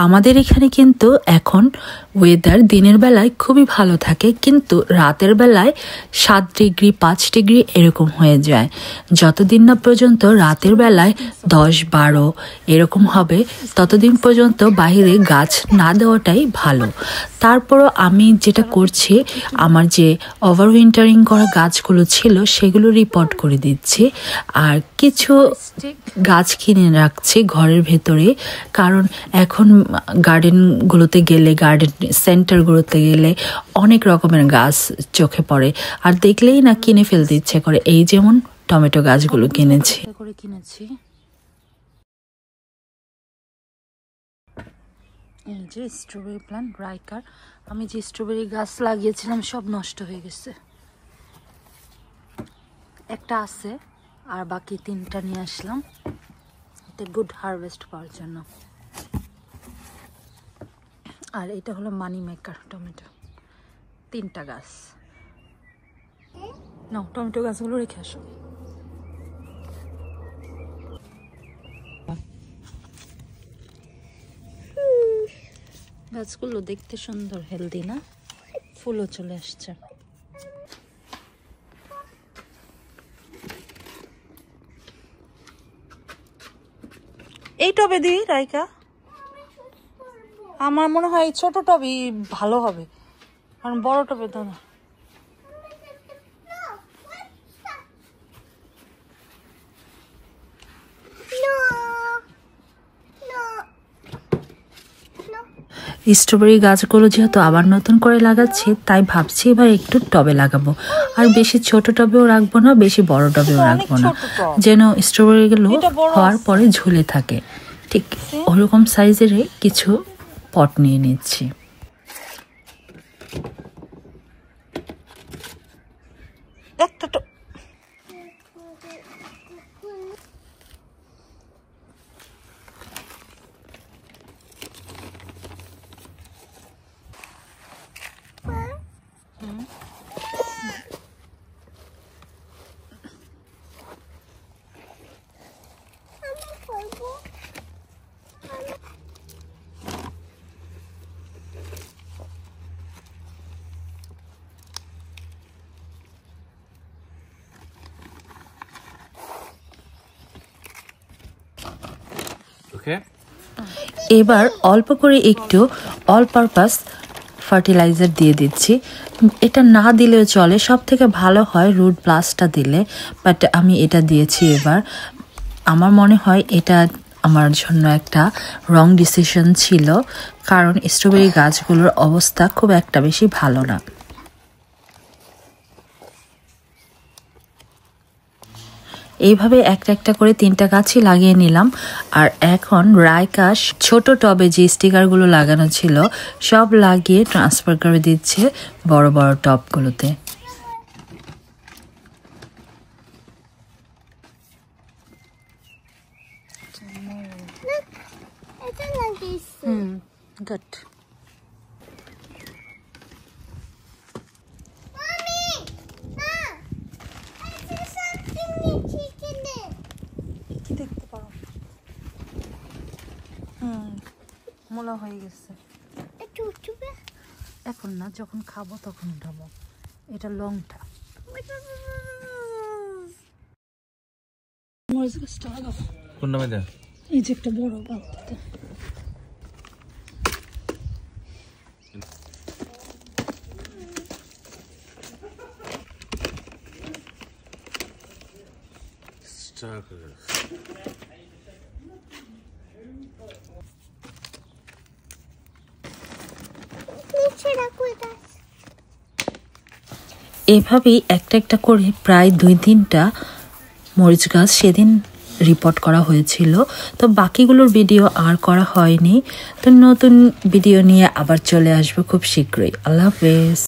আমাদের এখানে কিন্তু এখন ওয়েদার দিনের বেলায় খুবই ভালো থাকে, কিন্তু রাতের বেলায় 7 ডিগ্রি 5 ডিগ্রি এরকম হয়ে যায়। যতদিন না পর্যন্ত রাতের বেলায় 10-12 এরকম হবে ততদিন পর্যন্ত বাইরে গাছ না দেওয়াটাই ভালো। তারপরও আমি যেটা করছি, আমার যে ওভারউইন্টারিং করা গাছগুলো ছিল সেগুলো রিপোর্ট করে দিচ্ছি, আর কিছু গাছ কিনে রাখছি ঘরের ভেতরে, কারণ এখন গার্ডেনগুলোতে গেলে, গার্ডেন সেন্টারগুলোতে গেলে অনেক রকমের গাছ চোখে পড়ে, আর দেখলেই না কিনে ফেলতে ইচ্ছে করে। এই যেমন টমেটো গাছগুলো কিনেছি। এই যে স্ট্রবেরি প্ল্যান্ট রাইকার, আমি যে স্ট্রবেরি গাছ লাগিয়েছিলাম সব নষ্ট হয়ে গেছে। একটা আছে আর বাকি 3টা নিয়ে আসলাম এতে গুড হারভেস্ট পাওয়ার জন্য। আর এটা হলো মানি মেকার টমেটো, 3টা গাছ। নাও টমেটো গাছগুলো রেখে আসো। গাছগুলো দেখতে সুন্দর, হেলদি না? ফুলও চলে আসছে। এই টবে দিই রাইকা, আমার মনে হয় এই ছোট টবই ভালো হবে, কারণ বড় টবে তো না। স্ট্রবেরি গাছগুলো যেহেতু আবার নতুন করে লাগাচ্ছি, তাই ভাবছি এবার একটু টবে লাগাবো। আর বেশি ছোট টবেও রাখবো না, বেশি বড় টবেও রাখবো না, যেন স্ট্রবেরিগুলো হওয়ার পরে ঝুলে থাকে। ঠিক ওরকম সাইজের কিছু পট নিয়ে নিচ্ছি। এবার অল্প করে একটু অল পারপাস ফার্টিলাইজার দিয়ে দিচ্ছি। এটা না দিলেও চলে, সব থেকে ভালো হয় রুট ব্লাস্টটা দিলে, বাট আমি এটা দিয়েছি এবার। আমার মনে হয় এটা আমার জন্য একটা রং ডিসিশন ছিল, কারণ স্ট্রবেরি গাছগুলোর অবস্থা খুব একটা বেশি ভালো না। এইভাবে একটা একটা করে 3টা গাছই লাগিয়ে নিলাম। আর এখন রাইকা ছোট টবে যে স্টিকারগুলো লাগানো ছিল সব লাগিয়ে ট্রান্সফার করে দিচ্ছে বড় বড় টবগুলোতে। গুড। দেখতে পারো মোলা হয়ে গেছে, এখন না, যখন খাবো তখন উঠাবো। এটা লংটা। এই যে একটা বড় বালতিতে। এভাবেই একটা একটা করে প্রায় 2-3টা মরিচ গাছ সেদিন রিপোর্ট করা হয়েছিল। তো বাকিগুলোর ভিডিও আর করা হয়নি। তো নতুন ভিডিও নিয়ে আবার চলে আসবো খুব শীঘ্রই। আল্লাহ হাফেজ।